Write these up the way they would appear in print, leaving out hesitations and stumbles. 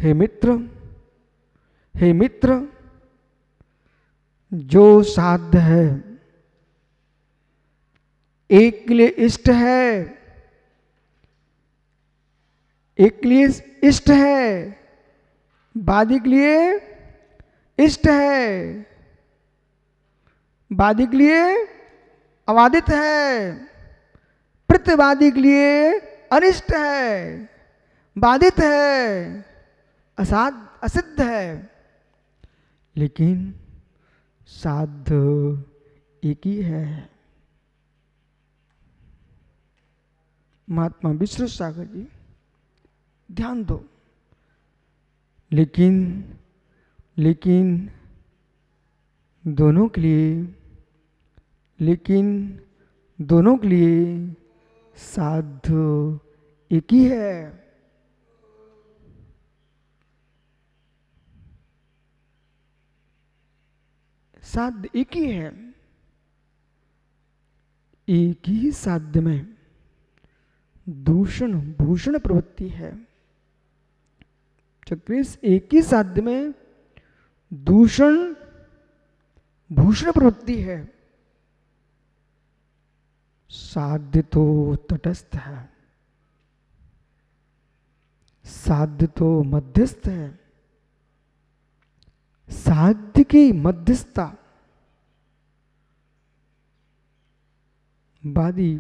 हे मित्र, हे मित्र, जो साध्य है एक के लिए इष्ट है, एक के लिए इष्ट है, वादी के लिए इष्ट है, वादी के लिए अबाधित है, प्रतिवादी के लिए अनिष्ट है, बाधित है, असिद्ध है, लेकिन साध्य एक ही है। महात्मा विश्व सागर जी, ध्यान दो। लेकिन दोनों के लिए साध्य एक ही है। साध्य एक ही है। एक ही साध्य में दूषण भूषण प्रवृत्ति है। चक्रेश, एक ही साध्य में दूषण भूषण प्रवृत्ति है। साध्य तो तटस्थ है, साध्य तो मध्यस्थ है। साध्य की मध्यस्थता वादी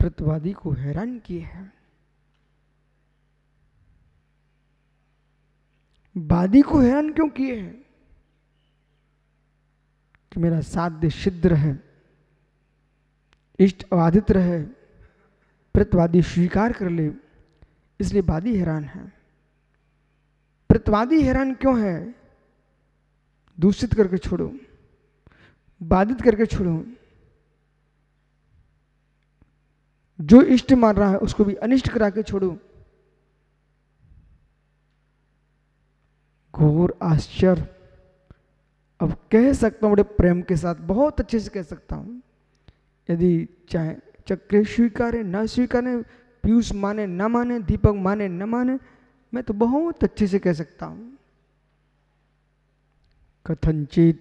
प्रतिवादी को हैरान किए है। वादी को हैरान क्यों किए हैं? कि मेरा साध्य सिद्ध रहे, इष्ट अबाधित रहे, प्रतिवादी स्वीकार कर ले, इसलिए वादी हैरान है। प्रतिवादी हैरान क्यों है? दूषित करके छोड़ो, बाधित करके छोड़ो। जो इष्ट मान रहा है उसको भी अनिष्ट करा के छोड़ो। घोर आश्चर्य। अब कह सकता हूं बड़े प्रेम के साथ, बहुत अच्छे से कह सकता हूं। यदि चाहे चक्र स्वीकारे ना स्वीकारे, पीयूष माने ना माने, दीपक माने ना माने, मैं तो बहुत अच्छे से कह सकता हूं। कथनचित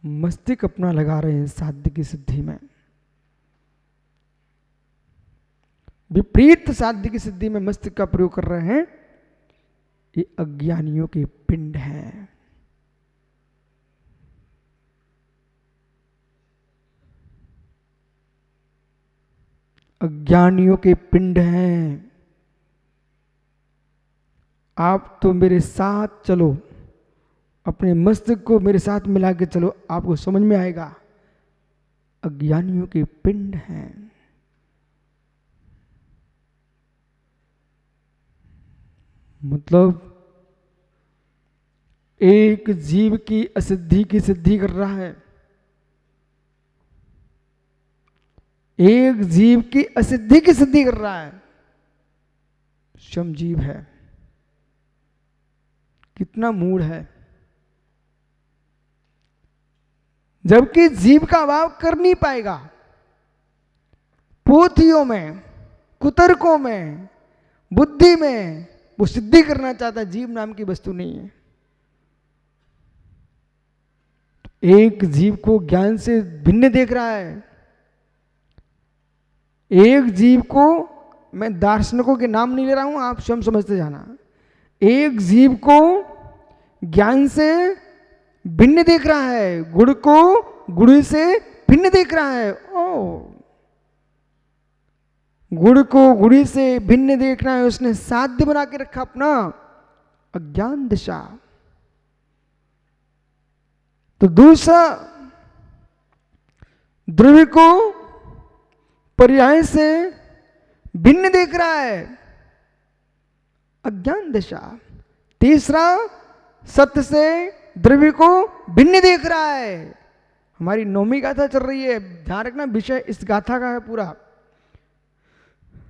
मस्तिष्क अपना लगा रहे हैं साध्य की सिद्धि में, विपरीत साध्य की सिद्धि में मस्तिष्क का प्रयोग कर रहे हैं। ये अज्ञानियों के पिंड हैं। अज्ञानियों के पिंड हैं। आप तो मेरे साथ चलो, अपने मस्तिष्क को मेरे साथ मिला के चलो, आपको समझ में आएगा। अज्ञानियों के पिंड हैं। मतलब एक जीव की असिद्धि की सिद्धि कर रहा है, एक जीव की असिद्धि की सिद्धि कर रहा है, स्वयं जीव है। कितना मूढ़ है। जबकि जीव का अभाव कर नहीं पाएगा। पोथियों में, कुतर्कों में, बुद्धि में वो सिद्धि करना चाहता है, जीव नाम की वस्तु नहीं है। एक जीव को ज्ञान से भिन्न देख रहा है। एक जीव को, मैं दार्शनिकों के नाम नहीं ले रहा हूं, आप स्वयं समझते जाना। एक जीव को ज्ञान से भिन्न देख रहा है, गुण को गुण से भिन्न देख रहा है। ओ, गुण को गुण से भिन्न देखना है, उसने साध्य बना के रखा अपना अज्ञान दिशा। तो दूसरा द्रव्य को पर्याय से भिन्न देख रहा है, अज्ञान दिशा। तीसरा सत्य से द्रव्य को भिन्न देख रहा है। हमारी नौवीं गाथा चल रही है, ध्यान रखना, विषय इस गाथा का है पूरा।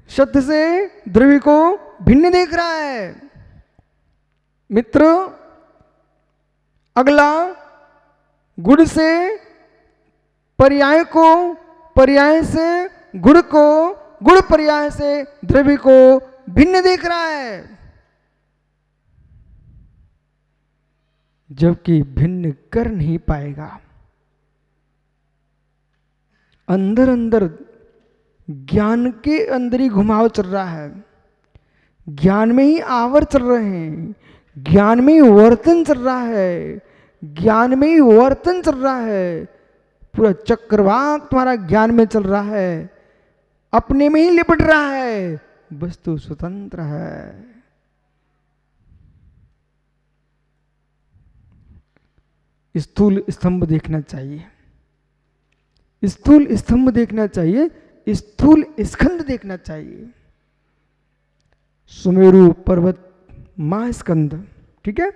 सत्य से द्रव्य को भिन्न देख रहा है मित्र। अगला गुण से पर्याय को, पर्याय से गुण को, गुण पर्याय से द्रव्य को भिन्न देख रहा है, जबकि भिन्न कर नहीं पाएगा। अंदर अंदर ज्ञान के अंदर ही घुमाव चल रहा है, ज्ञान में ही आवर चल रहे हैं, ज्ञान में ही वर्तन चल रहा है, ज्ञान में ही वर्तन चल रहा है। पूरा चक्रवाक तुम्हारा ज्ञान में चल रहा है, अपने में ही लिपट रहा है, वस्तु स्वतंत्र है। स्थूल स्तंभ देखना चाहिए, स्थूल स्तंभ देखना चाहिए, स्थूल स्कंद देखना चाहिए। सुमेरु पर्वत महास्कंद, ठीक है,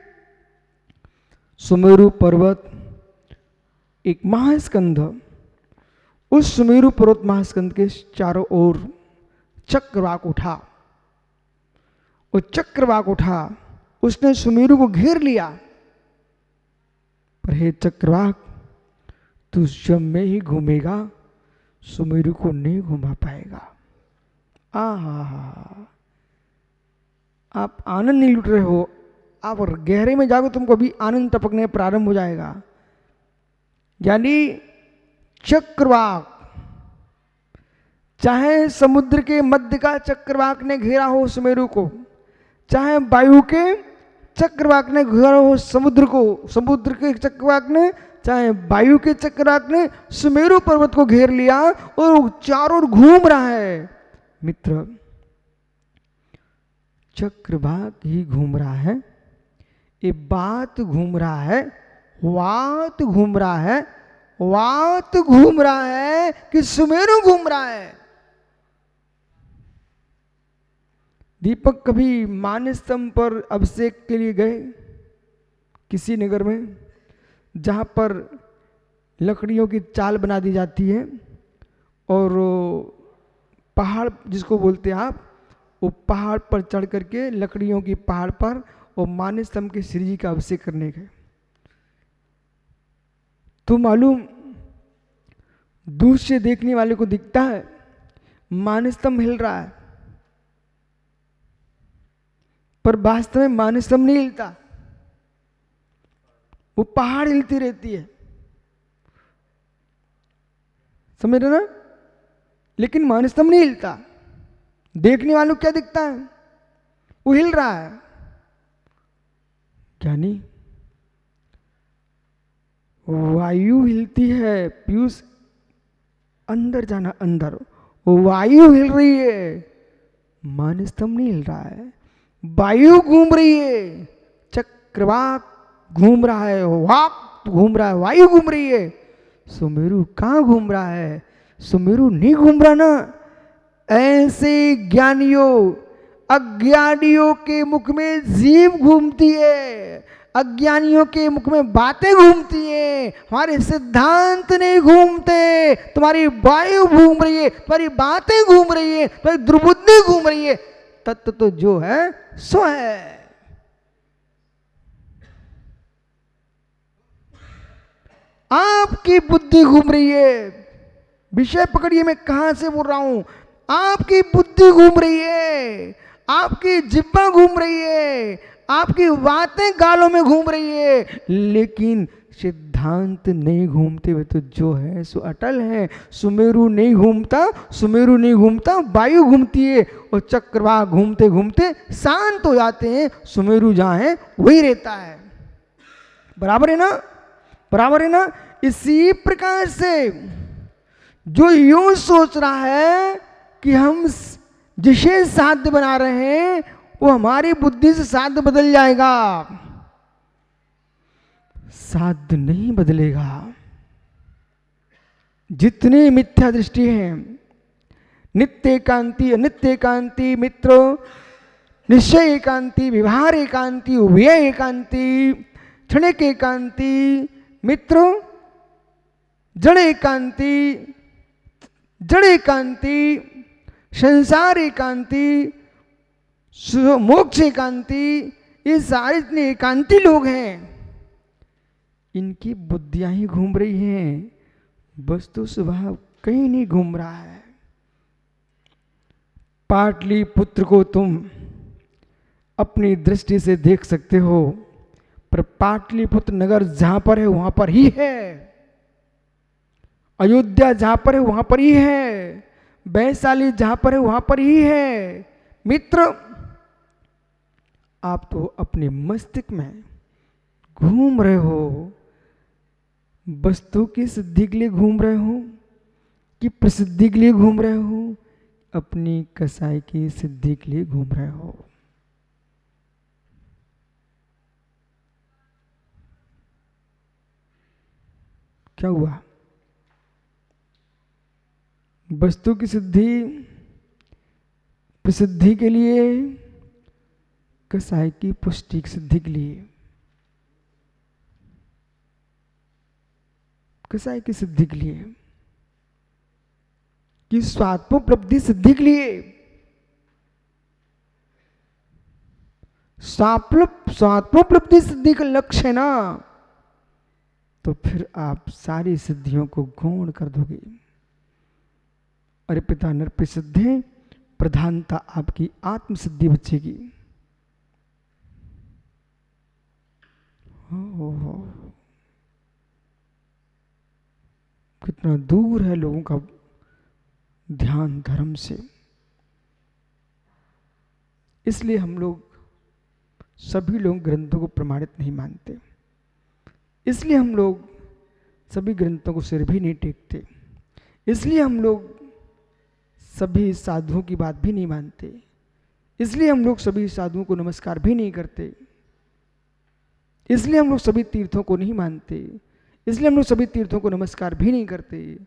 सुमेरु पर्वत एक महास्कंद, उस सुमेरु पर्वत महास्कंद के चारों ओर चक्रवाक उठा, वो चक्रवाक उठा, उसने सुमेरु को घेर लिया। पर हे चक्रवाक, तू जब में ही घूमेगा, सुमेरु को नहीं घुमा पाएगा। आहा, आप आनंद नहीं लुट रहे हो, आप गहरे में जाओगे तुमको अभी आनंद टपकने प्रारंभ हो जाएगा। यानी चक्रवाक, चाहे समुद्र के मध्य का चक्रवाक ने घेरा हो सुमेरु को, चाहे वायु के चक्रवाक ने घेरा हो समुद्र को, समुद्र के चक्रवाक ने, चाहे वायु के चक्रवाक ने सुमेरु पर्वत को घेर लिया और चारों ओर घूम रहा है। मित्र, चक्रवाक ही घूम रहा है, ये बात घूम रहा है, वात घूम रहा है, वात घूम रहा है कि सुमेरु घूम रहा है। दीपक कभी मानस्तंभ पर अभिषेक के लिए गए किसी नगर में, जहां पर लकड़ियों की चाल बना दी जाती है और पहाड़ जिसको बोलते हैं आप, वो पहाड़ पर चढ़ करके लकड़ियों की पहाड़ पर और मानस्तंभ के श्री जी का अभिषेक करने गए। तो मालूम दूर से देखने वाले को दिखता है मानस्तंभ हिल रहा है, पर वास्तव में मानस्तंभ नहीं हिलता, वो पहाड़ हिलती रहती है, समझ रहे ना। लेकिन मानस्तंभ नहीं हिलता, देखने वालों को क्या दिखता है, वो हिल रहा है। ज्ञानी, वायु हिलती है, पीयूष अंदर जाना, अंदर वायु हिल रही है, मानस्तंभ नहीं हिल रहा है। वायु घूम रही है, चक्रवाक घूम रहा है, वाक घूम रहा है, वायु घूम रही है। सुमेरु कहाँ घूम रहा है? सुमेरु नहीं घूम रहा ना। ऐसे ज्ञानियों, अज्ञानियों के मुख में जीव घूमती है, अज्ञानियों के मुख में बातें घूमती है, हमारे सिद्धांत नहीं घूमते। तुम्हारी वायु घूम रही है, तुम्हारी बातें घूम रही है, तुम्हारी दुर्बुद्धि घूम रही है, तत्व तो जो है सो है। आपकी बुद्धि घूम रही है, विषय पकड़िए, मैं कहां से बोल रहा हूं। आपकी बुद्धि घूम रही है, आपकी जिह्वा घूम रही है, आपकी बातें गालों में घूम रही है, लेकिन सिद्धांत नहीं घूमते हुए तो जो है सो अटल है। सुमेरु नहीं घूमता, सुमेरु नहीं घूमता, वायु घूमती है और चक्रवाक घूमते घूमते शांत हो जाते हैं। सुमेरु जहां है वही रहता है। बराबर है ना, बराबर है ना। इसी प्रकार से जो यूं सोच रहा है कि हम जिसे साध्य बना रहे हैं वो हमारी बुद्धि से साध्य बदल जाएगा, साध्य नहीं बदलेगा। जितनी मिथ्या दृष्टि है, नित्य एकांति, अनित्य एकांति, मित्रों, निश्चय एकांति, व्यवहार एकांति, व्यय एकांति, क्षणिक एकांति, मित्रों, जड़ एकांति, जड़ एकांति, संसार एकांति, मोक्ष एकांति, ये सारे इतने एकांती लोग हैं, इनकी बुद्धियां ही घूम रही हैं, वस्तु स्वभाव कहीं नहीं घूम रहा है। पाटलिपुत्र को तुम अपनी दृष्टि से देख सकते हो, पर पाटलिपुत्र नगर जहां पर है वहां पर ही है, अयोध्या जहां पर है वहां पर ही है, वैशाली जहां पर है वहां पर ही है। मित्र, आप तो अपने मस्तिष्क में घूम रहे हो, वस्तु की सिद्धि के लिए घूम रहे हो कि प्रसिद्धि के लिए घूम रहे हो, अपनी कसाई की सिद्धि के लिए घूम रहे हो। क्या हुआ? वस्तु की सिद्धि प्रसिद्धि के लिए, कसाई की पुष्टि की सिद्धि के लिए। कसाई की सिद्धि के लिए कि स्वात्मोपलब्धि सिद्धि के लिए। स्वात्मोपलब्धि सिद्धि का लक्ष्य है ना, तो फिर आप सारी सिद्धियों को गौण कर दोगे। अरे पिता नर सिद्धि, प्रधानता आपकी आत्म सिद्धि बचेगी। कितना दूर है लोगों का ध्यान धर्म से। इसलिए हम लोग सभी लोग ग्रंथों को प्रमाणित नहीं मानते, इसलिए हम लोग सभी ग्रंथों को सिर भी नहीं टेकते, इसलिए हम लोग सभी साधुओं की बात भी नहीं मानते, इसलिए हम लोग सभी साधुओं को नमस्कार भी नहीं करते, इसलिए हम लोग सभी तीर्थों को नहीं मानते, इसलिए हम लोग सभी तीर्थों को नमस्कार भी नहीं करते।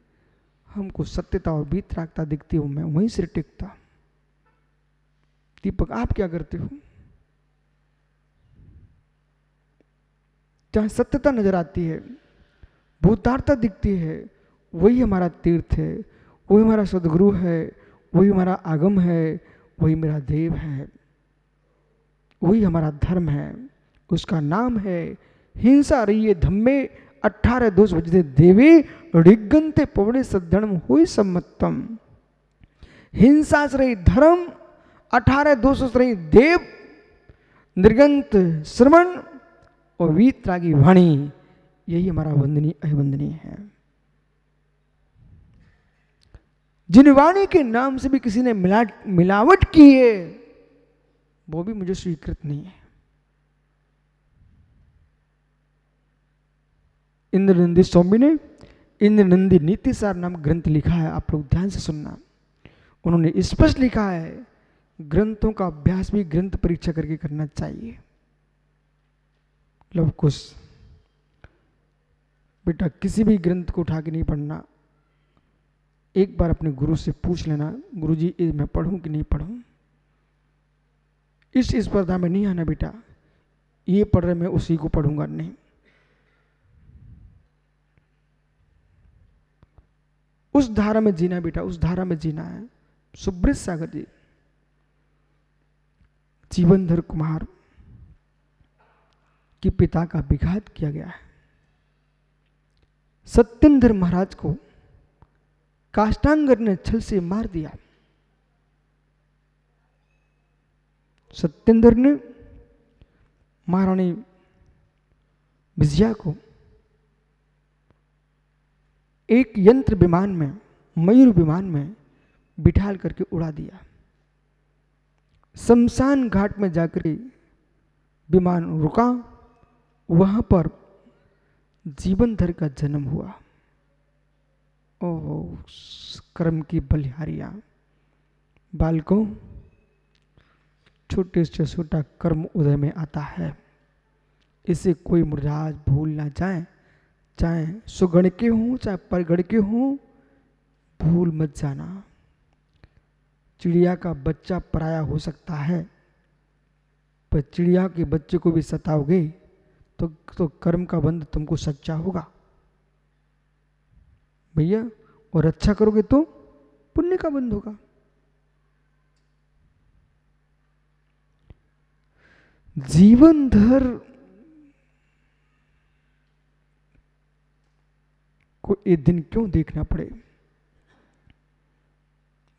हमको सत्यता और वीतरागता दिखती हो, मैं वहीं सिर टेकता। दीपक, आप क्या करते हो? जहां सत्यता नजर आती है, भूतार्थता दिखती है, वही हमारा तीर्थ है, वही हमारा सदगुरु है, वही हमारा आगम है, वही मेरा देव है, वही हमारा धर्म है। उसका नाम है हिंसा रही है धम्मे 18 दोष वजदे देवी ऋगंते पवड़े सद्धर्म हुई सम्मतम। हिंसा से रही धर्म, 18 दोषों से रही देव, निर्गंत श्रवण और वीतरागी वाणी, यही हमारा वंदनीय अभिवंदनीय है। जिन वाणी के नाम से भी किसी ने मिलावट की है, वो भी मुझे स्वीकृत नहीं है। इंद्रनंदी स्वामी ने इंद्रनंदी नीतिसार नाम ग्रंथ लिखा है, आप लोग ध्यान से सुनना। उन्होंने स्पष्ट लिखा है, ग्रंथों का अभ्यास भी ग्रंथ परीक्षा करके करना चाहिए। लव कुश, बेटा किसी भी ग्रंथ को उठा के नहीं पढ़ना, एक बार अपने गुरु से पूछ लेना, गुरुजी ये मैं पढ़ूं कि नहीं पढ़ूं। इस स्पर्धा में नहीं आना बेटा, ये पढ़ रहे मैं उसी को पढ़ूंगा, नहीं। उस धारा में जीना बेटा, उस धारा में जीना है। सुब्रत सागर जी, जीवनधर कुमार के पिता का विघात किया गया है। सत्येंद्र महाराज को काष्टांगर ने छल से मार दिया। सत्येंद्र ने महारानी विजया को एक यंत्र विमान में, मयूर विमान में बिठाल करके उड़ा दिया। शमशान घाट में जाकर विमान रुका, वहां पर जीवनधर का जन्म हुआ। ओह, कर्म की बलिहारियां। बालकों, छोटे से छोटा कर्म उदय में आता है, इसे कोई मुराद भूल ना जाए। चाहे सुगण के हों चाहे परगण के हों, भूल मत जाना। चिड़िया का बच्चा पराया हो सकता है, पर चिड़िया के बच्चे को भी सताओगे तो कर्म का बंध तुमको सच्चा होगा भैया, और अच्छा करोगे तो पुण्य का बंध होगा। जीवनधर को ये दिन क्यों देखना पड़े?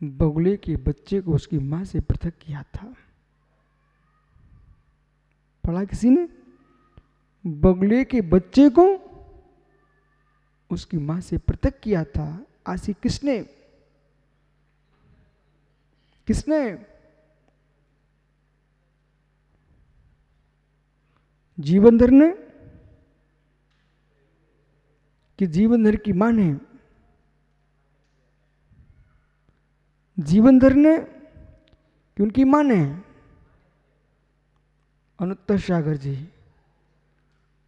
बगुले के बच्चे को उसकी मां से पृथक किया था। पढ़ा किसी ने? बगुले के बच्चे को उसकी मां से पृथक किया था। आशी किसने? किसने? जीवनधर ने कि जीवनधर की मां ने? जीवनधर ने कि उनकी मां ने? अनुत्तर सागर जी,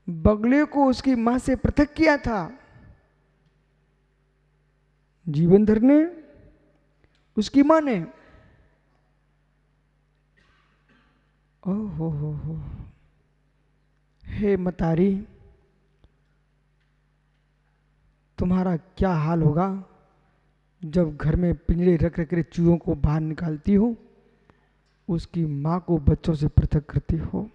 बगले को उसकी मां से पृथक किया था। जीवनधर ने? उसकी मां ने? ओहो हो। हे मतारी, तुम्हारा क्या हाल होगा जब घर में पिंजरे रख रख के चूहों को बाहर निकालती हो, उसकी मां को बच्चों से पृथक करती हो।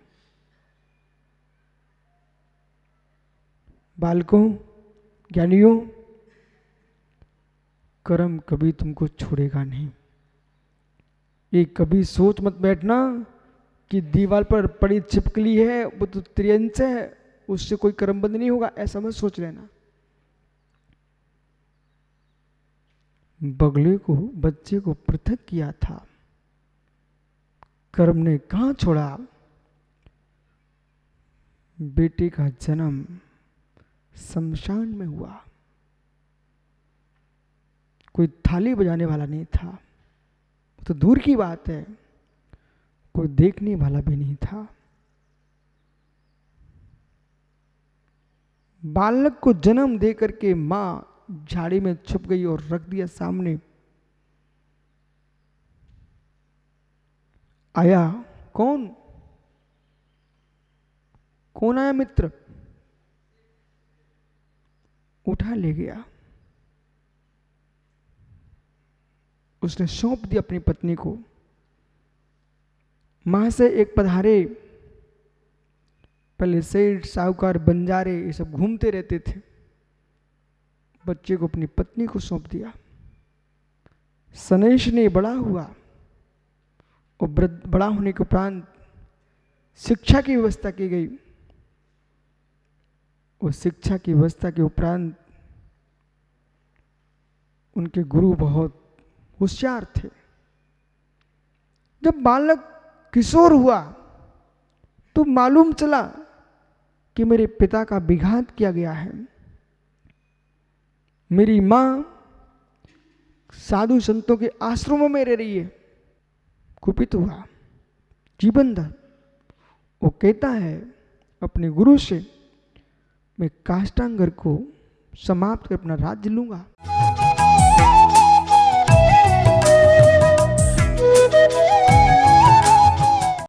बालकों, ज्ञानियों, कर्म कभी तुमको छोड़ेगा नहीं। ये कभी सोच मत बैठना कि दीवार पर पड़ी छिपकली है वो तो त्रियंश है, उससे कोई कर्म बंद नहीं होगा, ऐसा मत सोच लेना। बगले को बच्चे को पृथक किया था, कर्म ने कहां छोड़ा। बेटे का जन्म शमशान में हुआ, कोई थाली बजाने वाला नहीं था, तो दूर की बात है, कोई देखने वाला भी नहीं था। बालक को जन्म दे करके मां झाड़ी में छुप गई और रख दिया सामने। आया कौन? कौन आया? मित्र। उठा ले गया, उसने सौंप दिया अपनी पत्नी को। मां से एक पधारे, पहले सेठ साहूकार बंजारे ये सब घूमते रहते थे, बच्चे को अपनी पत्नी को सौंप दिया। सनेश ने बड़ा हुआ और बड़ा होने के उपरांत शिक्षा की व्यवस्था की गई। उस शिक्षा की व्यवस्था के उपरांत उनके गुरु बहुत होशियार थे। जब बालक किशोर हुआ तो मालूम चला कि मेरे पिता का विघात किया गया है। मेरी मां साधु संतों के आश्रमों में रह रही है। कुपित हुआ जीवनधर, वो कहता है अपने गुरु से, मैं काष्टांगर को समाप्त कर अपना राज्य लूंगा।